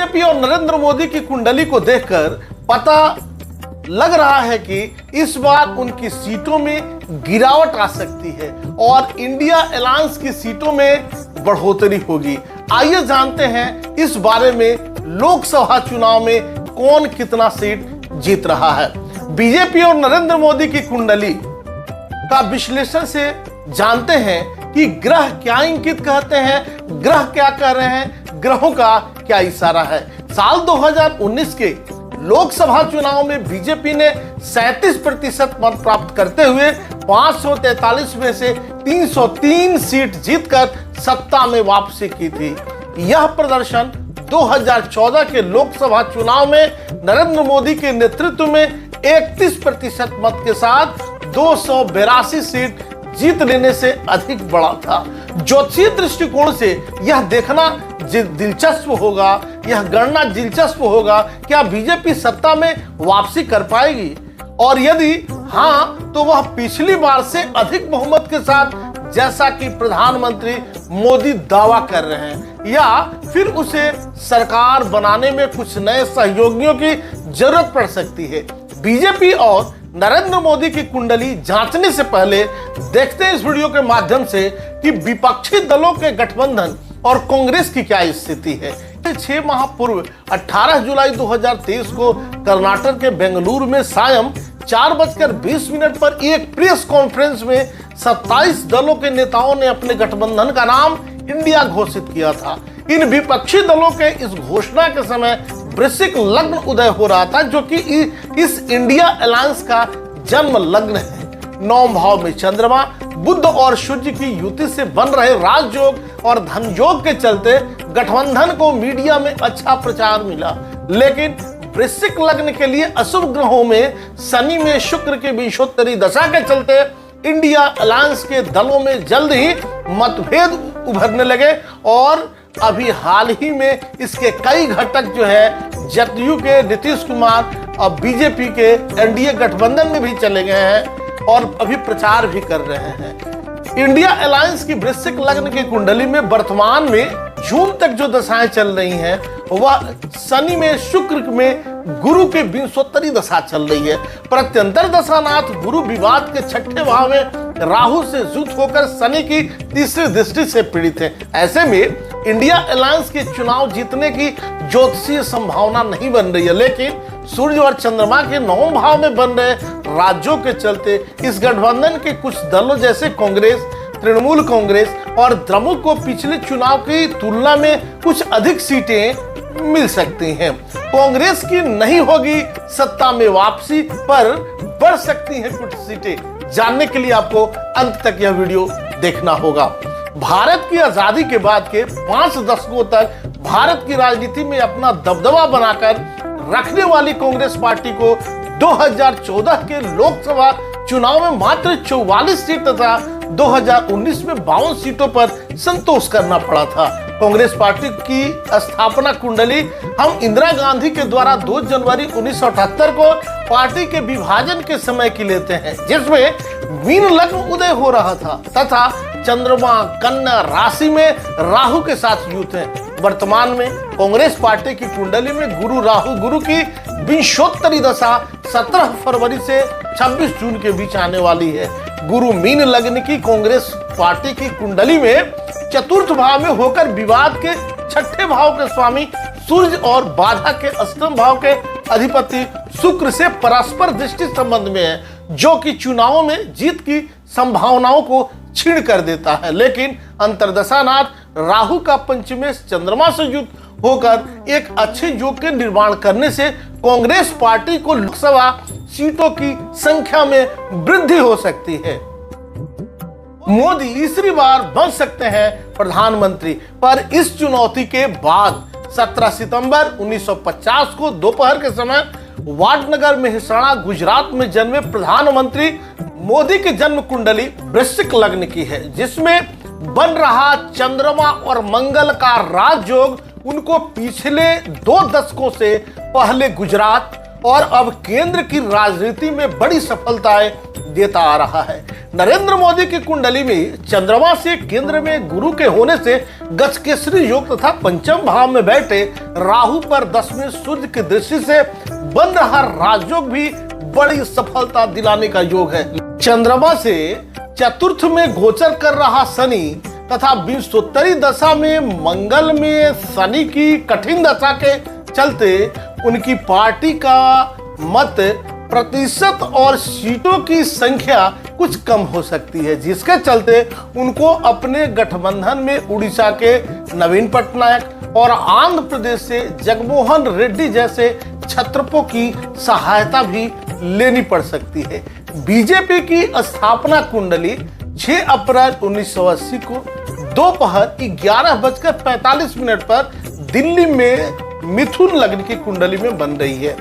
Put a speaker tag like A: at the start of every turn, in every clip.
A: BJP और नरेंद्र मोदी की कुंडली को देखकर पता लग रहा है कि इस बार उनकी सीटों में गिरावट आ सकती है और इंडिया अलायंस की सीटों में बढ़ोतरी होगी। आइए जानते हैं इस बारे में लोकसभा चुनाव में कौन कितना सीट जीत रहा है। बीजेपी और नरेंद्र मोदी की कुंडली का विश्लेषण से जानते हैं कि ग्रह क्या इंगित कहते हैं, ग्रह क्या कह रहे हैं, ग्रहों का क्या इशारा है। साल 2019 के लोकसभा चुनाव में बीजेपी ने 37% मत प्राप्त करते हुए 543 में से 303 सीट जीतकर सत्ता में वापसी की थी। यह प्रदर्शन 2014 के लोकसभा चुनाव में नरेंद्र मोदी के नेतृत्व में 31% मत के साथ 282 सीट जीत लेने से अधिक बड़ा था। ज्योतिषीय दृष्टिकोण से यह देखना दिलचस्प होगा, यह गणना दिलचस्प होगा, क्या बीजेपी सत्ता में वापसी कर पाएगी और यदि हाँ तो वह पिछली बार से अधिक बहुमत के साथ, जैसा कि प्रधानमंत्री मोदी दावा कर रहे हैं, या फिर उसे सरकार बनाने में कुछ नए सहयोगियों की जरूरत पड़ सकती है। बीजेपी और नरेंद्र मोदी की कुंडली जांचने से पहले देखते हैं इस वीडियो के माध्यम से कि विपक्षी दलों के गठबंधन और कांग्रेस की क्या स्थिति है। 6 माह पूर्व 18 जुलाई 2023 को कर्नाटक के बेंगलुरु में सायं 4:20 पर एक प्रेस कॉन्फ्रेंस में 27 दलों के नेताओं ने अपने गठबंधन का नाम इंडिया घोषित किया था। इन विपक्षी दलों के इस घोषणा के समय वृश्चिक लग्न उदय हो रहा था, जो कि इस इंडिया अलायंस का जन्म लग्न है। 9 भाव में चंद्रमा, बुध और सूर्य की युति से बन रहे राजयोग और धनयोग के चलते गठबंधन को मीडिया में अच्छा प्रचार मिला, लेकिन वृश्चिक लग्न के लिए अशुभ ग्रहों में शनि में शुक्र की विंशोत्तरी दशा के चलते इंडिया अलायंस के दलों में जल्द ही मतभेद उभरने लगे और अभी हाल ही में इसके कई घटक जो है जदयू के नीतीश कुमार और बीजेपी के एनडीए गठबंधन में भी चले गए हैं और अभी प्रचार भी कर रहे हैं। इंडिया अलायंस की वृश्चिक लग्न की कुंडली में वर्तमान में जून तक जो दशाएं चल रही हैं वह शनि में शुक्र में गुरु के विंशोत्तरी दशा चल रही है। प्रत्यंतर दशानाथ गुरु विवाद के 6ठे भाव में राहु से युद्ध होकर शनि की तीसरी दृष्टि से पीड़ित है। ऐसे में इंडिया अलायंस के चुनाव जीतने की ज्योतिषीय संभावना नहीं बन रही है, लेकिन सूर्य और चंद्रमा के 9 भाव में बन रहे राज्यों के चलते इस गठबंधन के कुछ दलों जैसे कांग्रेस, तृणमूल कांग्रेस और द्रमुक को पिछले चुनाव की तुलना में कुछ अधिक सीटें मिल सकती हैं। कांग्रेस की नहीं होगी सत्ता में वापसी, पर बढ़ सकती हैं कुछ सीटें। जानने के लिए आपको अंत तक यह वीडियो देखना होगा। भारत की आजादी के बाद के 5 दशकों तक भारत की राजनीति में अपना दबदबा बनाकर रखने वाली कांग्रेस पार्टी को 2014 के लोकसभा चुनाव में मात्र 44 सीट तथा 2019 में 52 सीटों पर संतोष करना पड़ा था। कांग्रेस पार्टी की स्थापना कुंडली हम इंदिरा गांधी के द्वारा 2 जनवरी 1978 को पार्टी के विभाजन के समय की लेते हैं, जिसमें मीन लग्न उदय हो रहा था तथा चंद्रमा कन्या राशि में राहु के साथ युत है। वर्तमान में कांग्रेस पार्टी की कुंडली में गुरु राहु गुरु की विंशोत्तरी दशा 17 फरवरी से 26 जून के बीच आने वाली है। गुरु मीन लग्न की कांग्रेस पार्टी की कुंडली में चतुर्थ भाव में होकर विवाद के 6ठे भाव के स्वामी सूर्य और बाधा के अष्टम भाव के अधिपति शुक्र से परस्पर दृष्टि संबंध में है, जो कि चुनावों में जीत की संभावनाओं को छीन कर देता है। लेकिन अंतरदशानाथ राहु का पंचमेश चंद्रमा से युक्त होकर एक अच्छे योग के निर्माण करने से कांग्रेस पार्टी को लोकसभा सीटों की संख्या में वृद्धि हो सकती है। मोदी तीसरी बार बन सकते हैं प्रधानमंत्री, पर इस चुनौती के बाद 17 सितंबर 1950 को दोपहर के समय वाडनगर मेहसाणा गुजरात में जन्मे प्रधानमंत्री मोदी की जन्म कुंडली वृश्चिक लग्न की है, जिसमें बन रहा चंद्रमा और मंगल का राजयोग उनको पिछले 2 दशकों से पहले गुजरात और अब केंद्र की राजनीति में बड़ी सफलताएं देता आ रहा है। नरेंद्र मोदी की कुंडली में चंद्रमा से केंद्र में गुरु के होने से गजकेसरी योग तथा पंचम भाव में बैठे राहु पर 10वें सूर्य की दृष्टि से बन रहा राजयोग भी बड़ी सफलता दिलाने का योग है। चंद्रमा से चतुर्थ में गोचर कर रहा शनि तथा विंशोत्तरी दशा में मंगल में शनि की कठिन दशा के चलते उनकी पार्टी का मत प्रतिशत और सीटों की संख्या कुछ कम हो सकती है, जिसके चलते उनको अपने गठबंधन में उड़ीसा के नवीन पटनायक और आंध्र प्रदेश से जगनमोहन रेड्डी जैसे छत्रपों की सहायता भी लेनी पड़ सकती है। बीजेपी की स्थापना कुंडली 6 अप्रैल 1980 को दोपहर 11:45 पर दिल्ली में मिथुन लग्न की कुंडली में बन रही है,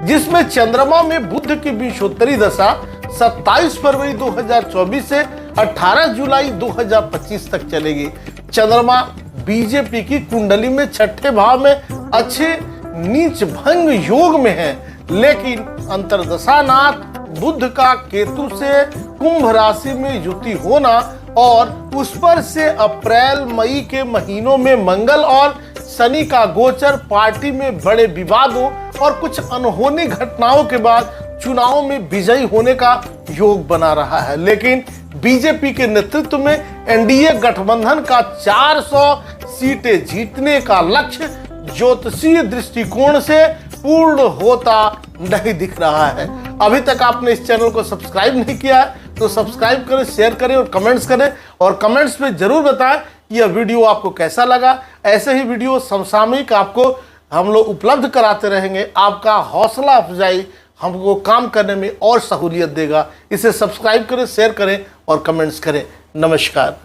A: जिसमें चंद्रमा में बुध की विंशोत्तरी दशा 27 फरवरी 2024 से 18 जुलाई 2025 तक चलेगी। चंद्रमा बीजेपी की कुंडली में छठे भाव में अच्छे नीच भंग योग में है, लेकिन अंतर्दशानाथ बुध का केतु से कुंभ राशि में युति होना और उस पर से अप्रैल मई के महीनों में मंगल और शनि का गोचर पार्टी में बड़े विवादों और कुछ अनहोनी घटनाओं के बाद चुनाव में विजयी होने का योग बना रहा है। लेकिन बीजेपी के नेतृत्व में एनडीए गठबंधन का 400 सीटें जीतने का लक्ष्य ज्योतिषीय दृष्टिकोण से पूर्ण होता नहीं दिख रहा है। अभी तक आपने इस चैनल को सब्सक्राइब नहीं किया है तो सब्सक्राइब करें, शेयर करें और कमेंट्स करें, और कमेंट्स में जरूर बताएं यह वीडियो आपको कैसा लगा। ऐसे ही वीडियो समसामयिक आपको हम लोग उपलब्ध कराते रहेंगे। आपका हौसला अफजाई हमको काम करने में और सहूलियत देगा। इसे सब्सक्राइब करें, शेयर करें और कमेंट्स करें। नमस्कार।